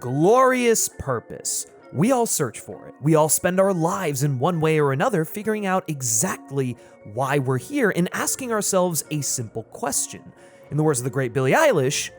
Glorious purpose. We all search for it. We all spend our lives in one way or another figuring out exactly why we're here and asking ourselves a simple question. In the words of the great Billie Eilish,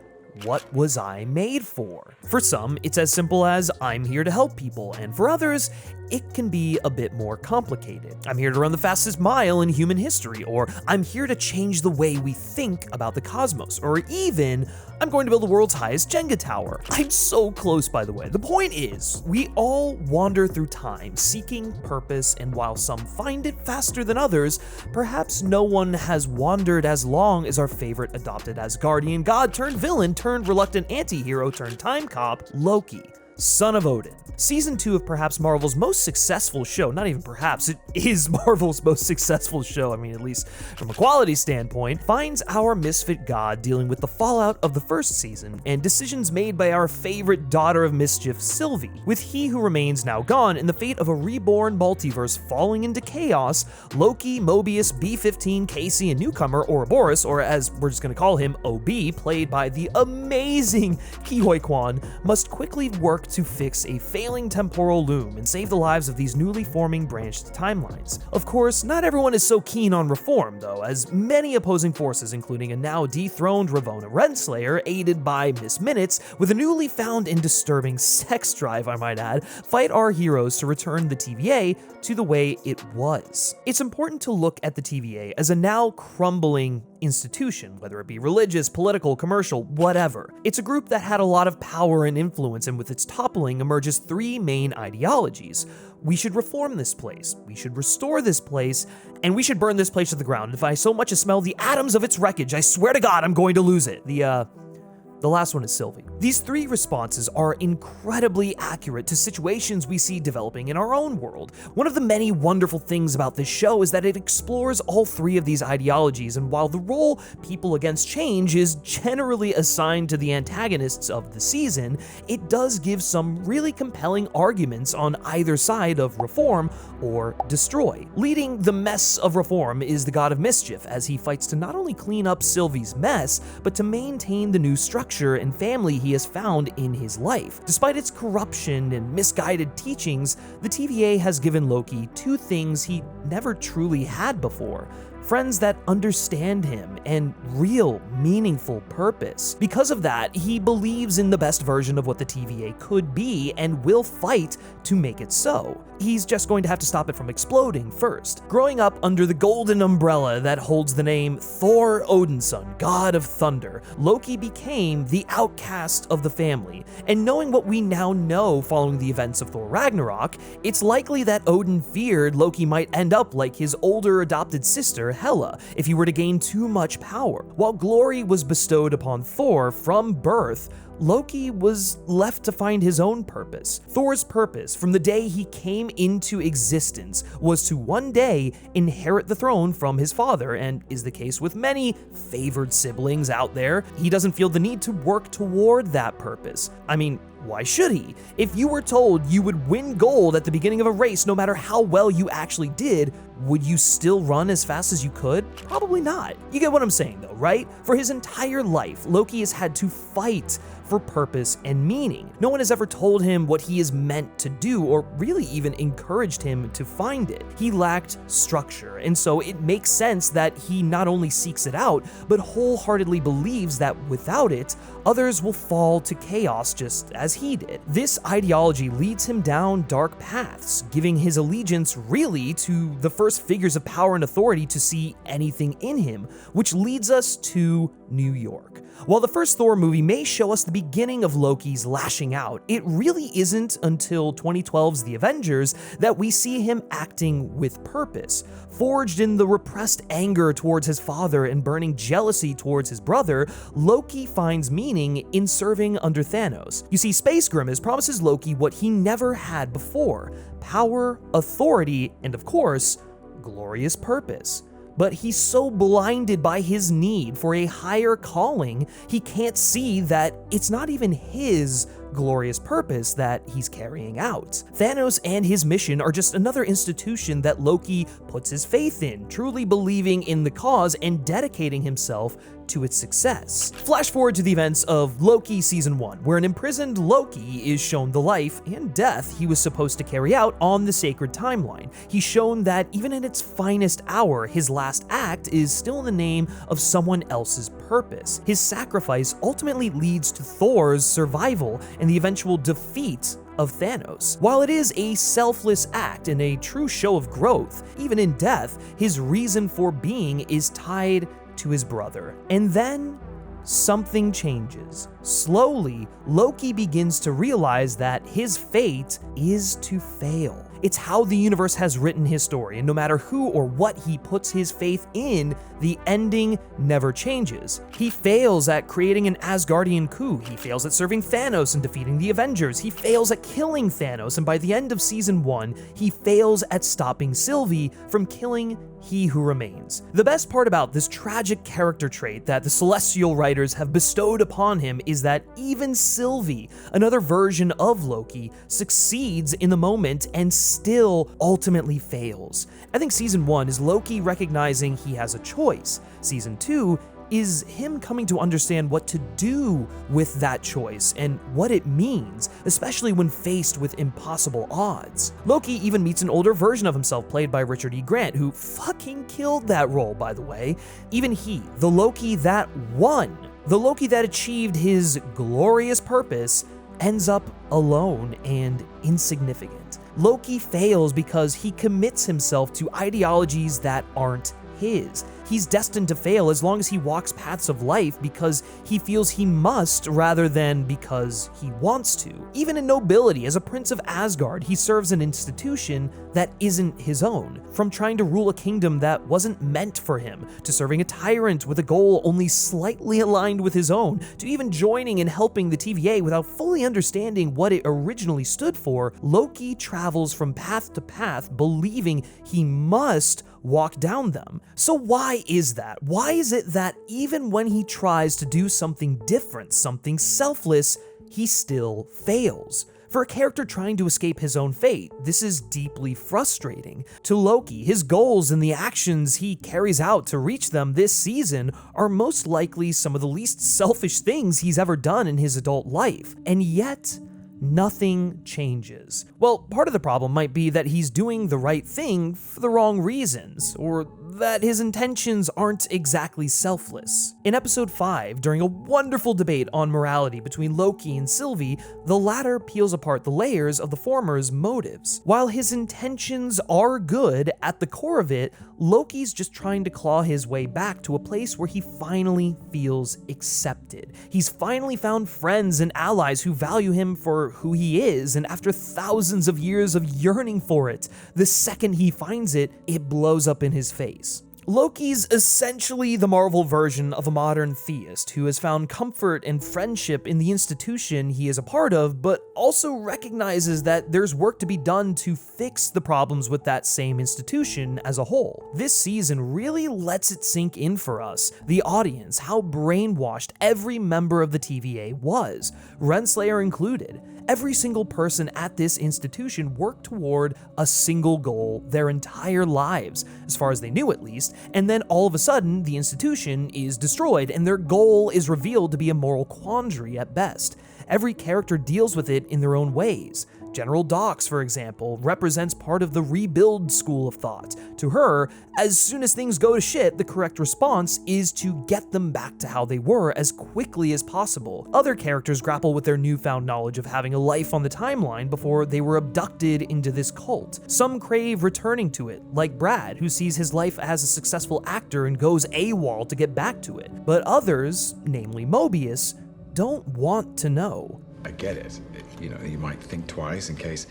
what was I made for? For some, it's as simple as I'm here to help people, and for others, it can be a bit more complicated. I'm here to run the fastest mile in human history, or I'm here to change the way we think about the cosmos, or even I'm going to build the world's highest Jenga tower. I'm so close, by the way. The point is, we all wander through time seeking purpose, and while some find it faster than others, perhaps no one has wandered as long as our favorite adopted Asgardian god turned villain turned reluctant anti-hero turned time cop, Loki, son of Odin. Season 2 of perhaps Marvel's most successful show, not even perhaps, it is Marvel's most successful show, I mean, at least from a quality standpoint, finds our misfit god dealing with the fallout of the first season and decisions made by our favorite daughter of mischief, Sylvie. With He Who Remains now gone and the fate of a reborn multiverse falling into chaos, Loki, Mobius, B-15, Casey, and newcomer Ouroboros, or as we're just gonna call him, OB, played by the amazing Ke Huy Quan, must quickly work to fix a failing temporal loom and save the lives of these newly forming branched timelines. Of course, not everyone is so keen on reform, though, as many opposing forces, including a now dethroned Ravonna Renslayer, aided by Miss Minutes, with a newly found and disturbing sex drive, I might add, fight our heroes to return the TVA to the way it was. It's important to look at the TVA as a now crumbling institution, whether it be religious, political, commercial, whatever. It's a group that had a lot of power and influence, and with its toppling emerges three main ideologies. We should reform this place, we should restore this place, and we should burn this place to the ground. If I so much as smell the atoms of its wreckage, I swear to God I'm going to lose it. The last one is Sylvie. These three responses are incredibly accurate to situations we see developing in our own world. One of the many wonderful things about this show is that it explores all three of these ideologies, and while the role People Against Change is generally assigned to the antagonists of the season, it does give some really compelling arguments on either side of reform or destroy. Leading the mess of reform is the God of Mischief, as he fights to not only clean up Sylvie's mess, but to maintain the new structure and family he has found in his life. Despite its corruption and misguided teachings, the TVA has given Loki two things he never truly had before: friends that understand him, and real, meaningful purpose. Because of that, he believes in the best version of what the TVA could be and will fight to make it so. He's just going to have to stop it from exploding first. Growing up under the golden umbrella that holds the name Thor Odinson, God of Thunder, Loki became the outcast of the family. And knowing what we now know following the events of Thor Ragnarok, it's likely that Odin feared Loki might end up like his older adopted sister, Hela, if he were to gain too much power. While glory was bestowed upon Thor from birth, Loki was left to find his own purpose. Thor's purpose from the day he came into existence was to one day inherit the throne from his father, and is the case with many favored siblings out there. He doesn't feel the need to work toward that purpose. I mean, why should he? If you were told you would win gold at the beginning of a race no matter how well you actually did, would you still run as fast as you could? Probably not. You get what I'm saying though, right? For his entire life, Loki has had to fight for purpose and meaning. No one has ever told him what he is meant to do, or really even encouraged him to find it. He lacked structure, and so it makes sense that he not only seeks it out, but wholeheartedly believes that without it, others will fall to chaos just as he did. This ideology leads him down dark paths, giving his allegiance really to the first figures of power and authority to see anything in him, which leads us to New York. While the first Thor movie may show us the beginning of Loki's lashing out, it really isn't until 2012's The Avengers that we see him acting with purpose. Forged in the repressed anger towards his father and burning jealousy towards his brother, Loki finds meaning in serving under Thanos. You see, Space Grimace promises Loki what he never had before: power, authority, and of course, glorious purpose. But he's so blinded by his need for a higher calling, he can't see that it's not even his glorious purpose that he's carrying out. Thanos and his mission are just another institution that Loki puts his faith in, truly believing in the cause and dedicating himself to its success. Flash forward to the events of Loki Season 1, where an imprisoned Loki is shown the life and death he was supposed to carry out on the sacred timeline. He's shown that even in its finest hour, his last act is still in the name of someone else's purpose. His sacrifice ultimately leads to Thor's survival and the eventual defeat of Thanos. While it is a selfless act and a true show of growth, even in death, his reason for being is tied to his brother. And then something changes. Slowly, Loki begins to realize that his fate is to fail. It's how the universe has written his story, and no matter who or what he puts his faith in, the ending never changes. He fails at creating an Asgardian coup, he fails at serving Thanos and defeating the Avengers, he fails at killing Thanos, and by the end of Season 1, he fails at stopping Sylvie from killing He Who Remains. The best part about this tragic character trait that the Celestial writers have bestowed upon him is that even Sylvie, another version of Loki, succeeds in the moment and still ultimately fails. I think Season 1 is Loki recognizing he has a choice. Season 2 is him coming to understand what to do with that choice and what it means, especially when faced with impossible odds. Loki even meets an older version of himself played by Richard E. Grant, who fucking killed that role, by the way. Even he, the Loki that won, the Loki that achieved his glorious purpose, ends up alone and insignificant. Loki fails because he commits himself to ideologies that aren't his. He's destined to fail as long as he walks paths of life because he feels he must rather than because he wants to. Even in nobility, as a prince of Asgard, he serves an institution that isn't his own. From trying to rule a kingdom that wasn't meant for him, to serving a tyrant with a goal only slightly aligned with his own, to even joining and helping the TVA without fully understanding what it originally stood for, Loki travels from path to path believing he must walk down them. So why is that? Why is it that even when he tries to do something different, something selfless, he still fails? For a character trying to escape his own fate, this is deeply frustrating. To Loki, his goals and the actions he carries out to reach them this season are most likely some of the least selfish things he's ever done in his adult life. And yet, nothing changes. Well, part of the problem might be that he's doing the right thing for the wrong reasons, or that his intentions aren't exactly selfless. In episode 5, during a wonderful debate on morality between Loki and Sylvie, the latter peels apart the layers of the former's motives. While his intentions are good, at the core of it, Loki's just trying to claw his way back to a place where he finally feels accepted. He's finally found friends and allies who value him for who he is, and after thousands of years of yearning for it, the second he finds it, it blows up in his face. Loki's essentially the Marvel version of a modern theist who has found comfort and friendship in the institution he is a part of, but also recognizes that there's work to be done to fix the problems with that same institution as a whole. This season really lets it sink in for us, the audience, how brainwashed every member of the TVA was, Renslayer included. Every single person at this institution worked toward a single goal their entire lives, as far as they knew at least, and then all of a sudden, the institution is destroyed and their goal is revealed to be a moral quandary at best. Every character deals with it in their own ways. General Dox, for example, represents part of the rebuild school of thought. To her, as soon as things go to shit, the correct response is to get them back to how they were as quickly as possible. Other characters grapple with their newfound knowledge of having a life on the timeline before they were abducted into this cult. Some crave returning to it, like Brad, who sees his life as a successful actor and goes AWOL to get back to it. But others, namely Mobius, don't want to know. I get it. You know, you might think twice in case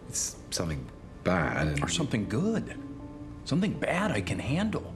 it's something bad. Or something good. Something bad I can handle.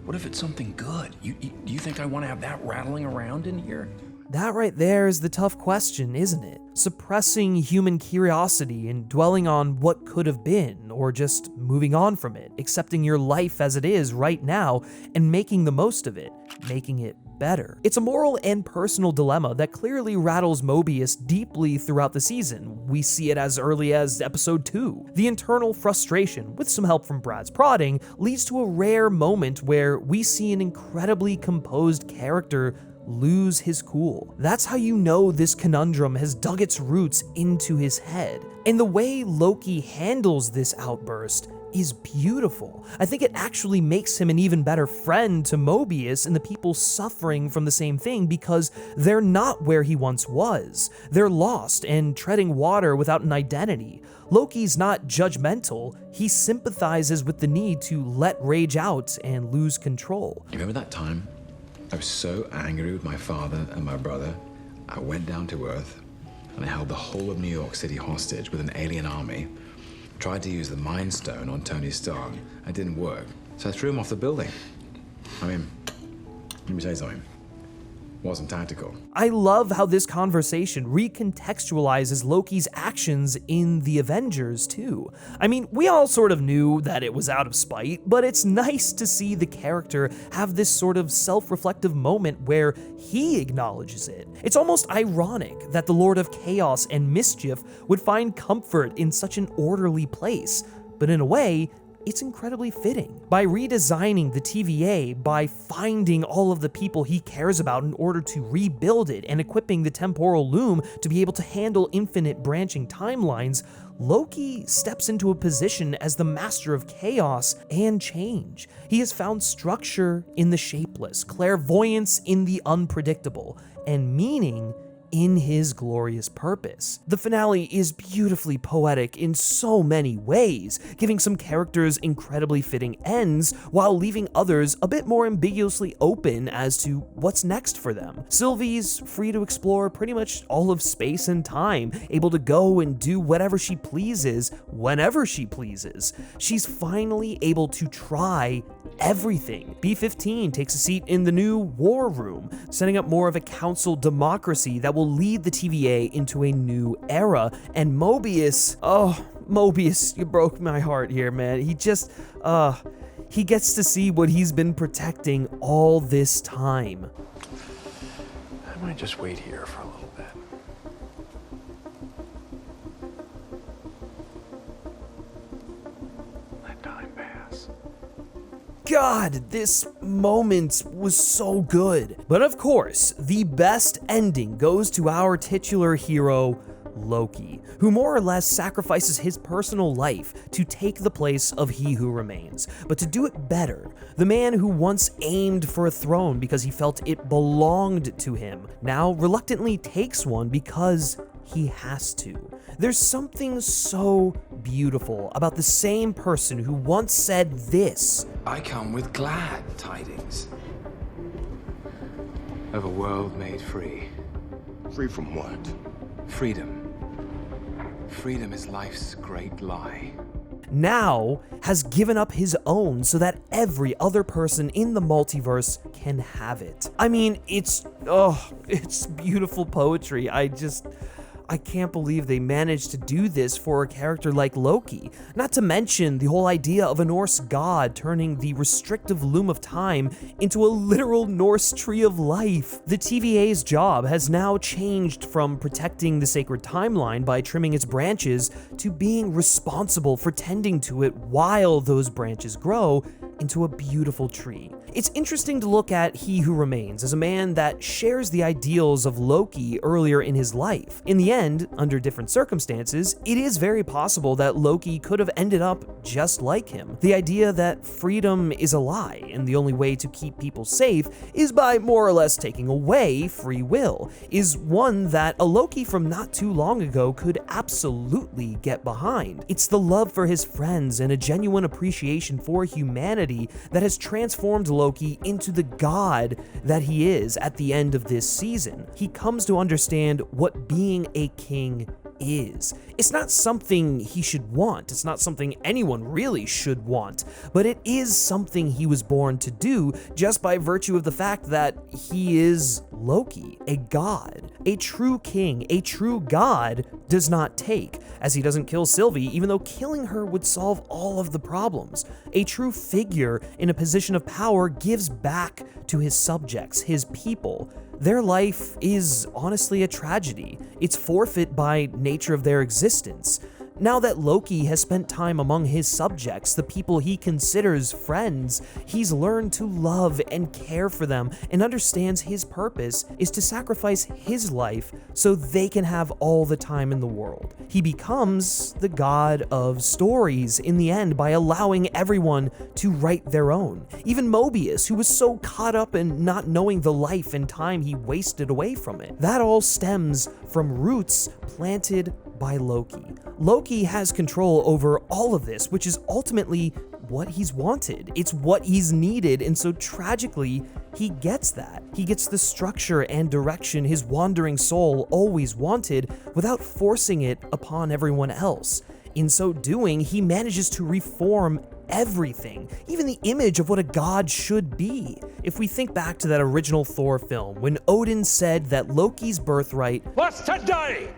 What if it's something good? You think I want to have that rattling around in here? That right there is the tough question, isn't it? Suppressing human curiosity and dwelling on what could have been, or just moving on from it, accepting your life as it is right now and making the most of it, making it better. It's a moral and personal dilemma that clearly rattles Mobius deeply throughout the season. We see it as early as episode 2. The internal frustration, with some help from Brad's prodding, leads to a rare moment where we see an incredibly composed character lose his cool. That's how you know this conundrum has dug its roots into his head. And the way Loki handles this outburst is beautiful. I think it actually makes him an even better friend to Mobius and the people suffering from the same thing, because they're not where he once was. They're lost and treading water without an identity. Loki's not judgmental, he sympathizes with the need to let rage out and lose control. You remember that time? I was so angry with my father and my brother, I went down to Earth and I held the whole of New York City hostage with an alien army. Tried to use the Mind Stone on Tony Stark. It didn't work, so I threw him off the building. I mean, let me say something. Wasn't tactical. I love how this conversation recontextualizes Loki's actions in the Avengers too. I mean, we all sort of knew that it was out of spite, but it's nice to see the character have this sort of self-reflective moment where he acknowledges it. It's almost ironic that the Lord of Chaos and Mischief would find comfort in such an orderly place, but in a way, it's incredibly fitting. By redesigning the TVA, by finding all of the people he cares about in order to rebuild it, and equipping the temporal loom to be able to handle infinite branching timelines, Loki steps into a position as the master of chaos and change. He has found structure in the shapeless, clairvoyance in the unpredictable, and meaning in his glorious purpose. The finale is beautifully poetic in so many ways, giving some characters incredibly fitting ends while leaving others a bit more ambiguously open as to what's next for them. Sylvie's free to explore pretty much all of space and time, able to go and do whatever she pleases, whenever she pleases. She's finally able to try everything. B-15 takes a seat in the new war room, setting up more of a council democracy that will lead the TVA into a new era. And Mobius, you broke my heart here, man. He just, he gets to see what he's been protecting all this time. I might just wait here for a little bit. Let time pass. God, this moment was so good. But of course, the best ending goes to our titular hero, Loki, who more or less sacrifices his personal life to take the place of He Who Remains, but to do it better. The man who once aimed for a throne because he felt it belonged to him, now reluctantly takes one because he has to. There's something so beautiful about the same person who once said this: I come with glad tidings of a world made free. Free from what? Freedom. Freedom is life's great lie. now has given up his own so that every other person in the multiverse can have it. I mean, it's beautiful poetry. I can't believe they managed to do this for a character like Loki. Not to mention the whole idea of a Norse god turning the restrictive loom of time into a literal Norse tree of life. The TVA's job has now changed from protecting the sacred timeline by trimming its branches to being responsible for tending to it while those branches grow into a beautiful tree. It's interesting to look at He Who Remains as a man that shares the ideals of Loki earlier in his life. In the end, under different circumstances, it is very possible that Loki could have ended up just like him. The idea that freedom is a lie and the only way to keep people safe is by more or less taking away free will is one that a Loki from not too long ago could absolutely get behind. It's the love for his friends and a genuine appreciation for humanity that has transformed Loki into the god that he is at the end of this season. He comes to understand what being a king is. It's not something he should want, it's not something anyone really should want, but it is something he was born to do just by virtue of the fact that he is Loki, a god. A true king, a true god does not take, as he doesn't kill Sylvie, even though killing her would solve all of the problems. A true figure in a position of power gives back to his subjects, his people. Their life is honestly a tragedy. It's forfeit by nature of their existence. Now that Loki has spent time among his subjects, the people he considers friends, he's learned to love and care for them and understands his purpose is to sacrifice his life so they can have all the time in the world. He becomes the god of stories in the end by allowing everyone to write their own. Even Mobius, who was so caught up in not knowing the life and time he wasted away from it. That all stems from roots planted by Loki. Loki has control over all of this, which is ultimately what he's wanted. It's what he's needed, and so tragically, he gets that. He gets the structure and direction his wandering soul always wanted without forcing it upon everyone else. In so doing, he manages to reform everything, even the image of what a god should be. If we think back to that original Thor film, when Odin said that Loki's birthright What's today?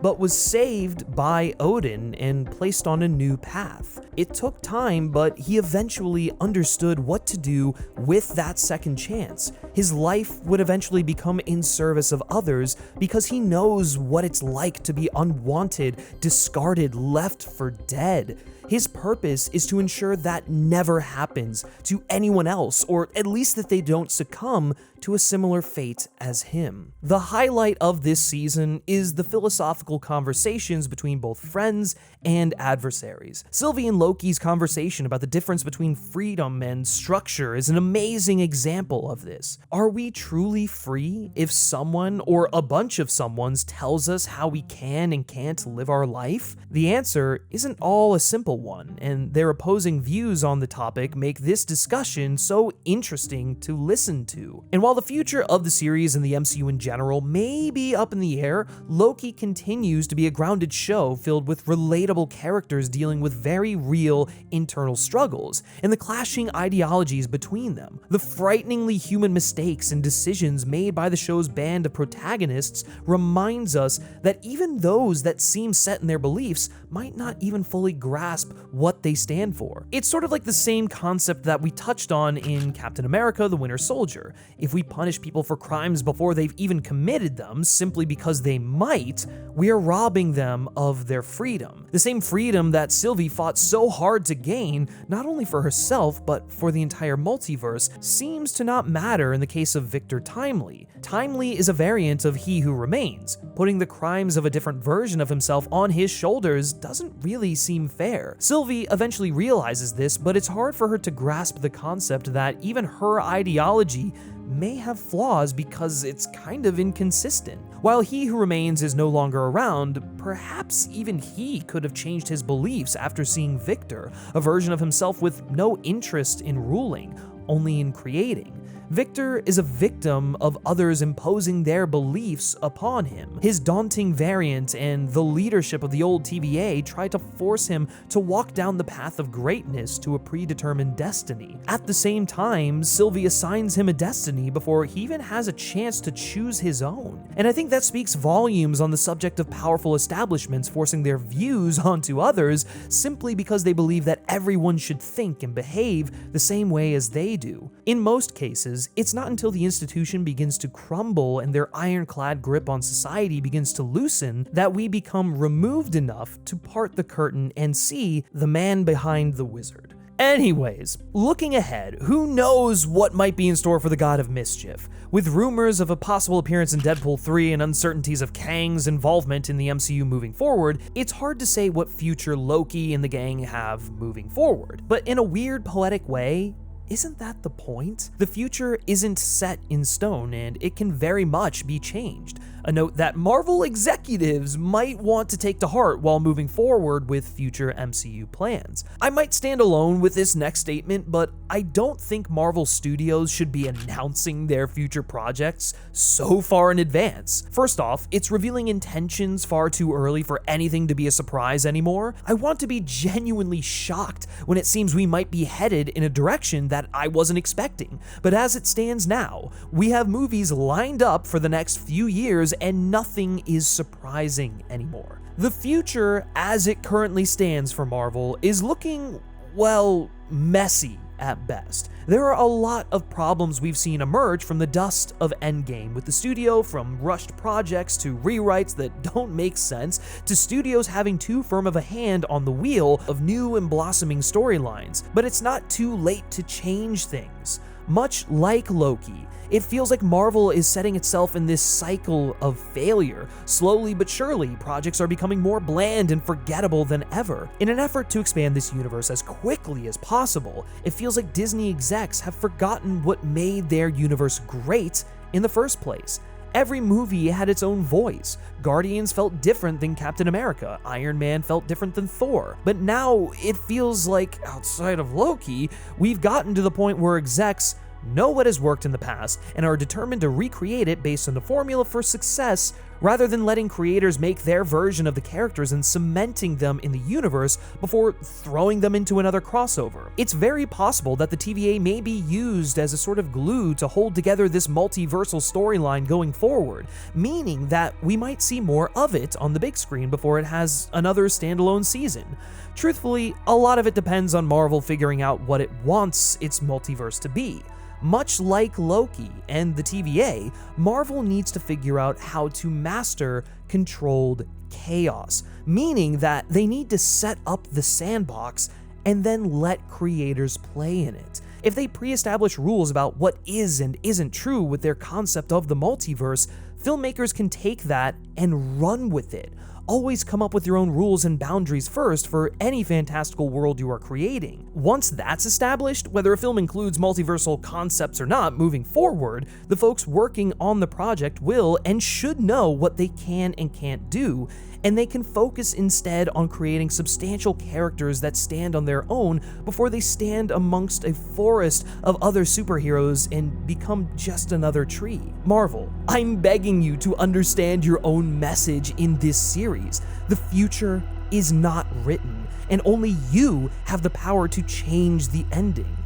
but was saved by Odin and placed on a new path. It took time, but he eventually understood what to do with that second chance. His life would eventually become in service of others because he knows what it's like to be unwanted, discarded, left for dead. His purpose is to ensure that never happens to anyone else, or at least that they don't succumb to a similar fate as him. The highlight of this season is the philosophical conversations between both friends and adversaries. Sylvie and Loki's conversation about the difference between freedom and structure is an amazing example of this. Are we truly free if someone or a bunch of someones tells us how we can and can't live our life? The answer isn't all a simple one, and their opposing views on the topic make this discussion so interesting to listen to. And while the future of the series and the MCU in general may be up in the air, Loki continues to be a grounded show filled with relatable characters dealing with very real internal struggles and the clashing ideologies between them. The frighteningly human mistakes and decisions made by the show's band of protagonists reminds us that even those that seem set in their beliefs might not even fully grasp what they stand for. It's sort of like the same concept that we touched on in Captain America: The Winter Soldier. If we punish people for crimes before they've even committed them simply because they might, we are robbing them of their freedom. The same freedom that Sylvie fought so hard to gain, not only for herself, but for the entire multiverse, seems to not matter in the case of Victor Timely. Timely is a variant of He Who Remains. Putting the crimes of a different version of himself on his shoulders doesn't really seem fair. Sylvie eventually realizes this, but it's hard for her to grasp the concept that even her ideology may have flaws because it's kind of inconsistent. While He Who Remains is no longer around, perhaps even he could have changed his beliefs after seeing Victor, a version of himself with no interest in ruling, only in creating. Victor is a victim of others imposing their beliefs upon him. His daunting variant and the leadership of the old TVA try to force him to walk down the path of greatness to a predetermined destiny. At the same time, Sylvie assigns him a destiny before he even has a chance to choose his own. And I think that speaks volumes on the subject of powerful establishments forcing their views onto others simply because they believe that everyone should think and behave the same way as they do. In most cases, it's not until the institution begins to crumble and their ironclad grip on society begins to loosen that we become removed enough to part the curtain and see the man behind the wizard. Anyways, looking ahead, who knows what might be in store for the God of Mischief? With rumors of a possible appearance in Deadpool 3 and uncertainties of Kang's involvement in the MCU moving forward, it's hard to say what future Loki and the gang have moving forward. But in a weird, poetic way, isn't that the point? The future isn't set in stone, and it can very much be changed. A note that Marvel executives might want to take to heart while moving forward with future MCU plans. I might stand alone with this next statement, but I don't think Marvel Studios should be announcing their future projects so far in advance. First off, it's revealing intentions far too early for anything to be a surprise anymore. I want to be genuinely shocked when it seems we might be headed in a direction that I wasn't expecting. But as it stands now, we have movies lined up for the next few years and nothing is surprising anymore. The future, as it currently stands for Marvel, is looking, well, messy at best. There are a lot of problems we've seen emerge from the dust of Endgame, with the studio from rushed projects to rewrites that don't make sense, to studios having too firm of a hand on the wheel of new and blossoming storylines. But it's not too late to change things. Much like Loki, it feels like Marvel is setting itself in this cycle of failure. Slowly but surely, projects are becoming more bland and forgettable than ever. In an effort to expand this universe as quickly as possible, it feels like Disney execs have forgotten what made their universe great in the first place. Every movie had its own voice. Guardians felt different than Captain America. Iron Man felt different than Thor. But now it feels like, outside of Loki, we've gotten to the point where execs know what has worked in the past and are determined to recreate it based on the formula for success, rather than letting creators make their version of the characters and cementing them in the universe before throwing them into another crossover. It's very possible that the TVA may be used as a sort of glue to hold together this multiversal storyline going forward, meaning that we might see more of it on the big screen before it has another standalone season. Truthfully, a lot of it depends on Marvel figuring out what it wants its multiverse to be. Much like Loki and the TVA, Marvel needs to figure out how to master controlled chaos, meaning that they need to set up the sandbox and then let creators play in it. If they pre-establish rules about what is and isn't true with their concept of the multiverse, filmmakers can take that and run with it. Always come up with your own rules and boundaries first for any fantastical world you are creating. Once that's established, whether a film includes multiversal concepts or not moving forward, the folks working on the project will and should know what they can and can't do, and they can focus instead on creating substantial characters that stand on their own before they stand amongst a forest of other superheroes and become just another tree. Marvel, I'm begging you to understand your own message in this series. The future is not written, and only you have the power to change the ending.